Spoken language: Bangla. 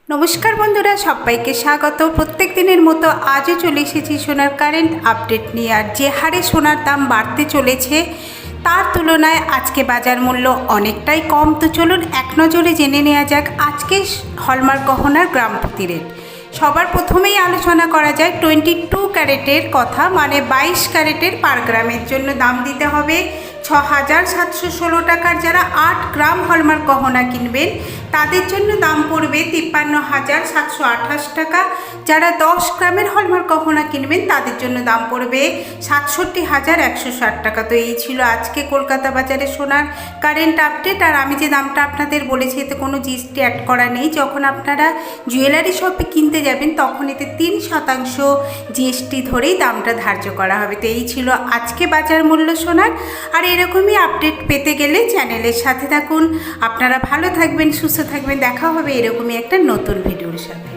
নমস্কার বন্ধুরা, সবাইকে স্বাগত। প্রত্যেক দিনের মতো আজও চলে এসেছি সোনার কারেন্ট আপডেট নিয়ে। আর যে হারে সোনার দাম বাড়তে চলেছে তার তুলনায় আজকে বাজার মূল্য অনেকটাই কম। তো চলুন এক নজরে জেনে নেওয়া যাক আজকে হলমার্ক গহনার গ্রাম প্রতি রেট। সবার প্রথমেই আলোচনা করা যায় 22 ক্যারেটের কথা, মানে 22 ক্যারেটের পার গ্রামের জন্য দাম দিতে হবে 6,716 টাকার। যারা 8 গ্রাম হলমার্ক গহনা কিনবেন তাদের জন্য দাম পড়বে 53,728 টাকা। যারা 10 গ্রামের হলমার্ক গহনা কিনবেন তাদের জন্য দাম পড়বে 67,160 টাকা। তো এই ছিল আজকে কলকাতা বাজারে সোনার কারেন্ট আপডেট। আর আমি যে দামটা আপনাদের বলেছি এতে কোনো জিএসটি অ্যাড করা নেই। যখন আপনারা জুয়েলারি শপে কিনতে যাবেন তখন এতে 3% জিএসটি ধরেই দামটা ধার্য করা হবে। তো এই ছিল আজকে বাজার মূল্য সোনার। আর এরকমই আপডেট পেতে গেলে চ্যানেলের সাথে থাকুন। আপনারা ভালো থাকবেন, সুস্থ থাকবেন। দেখা হবে এরকমই একটা নতুন ভিডিওর সাথে।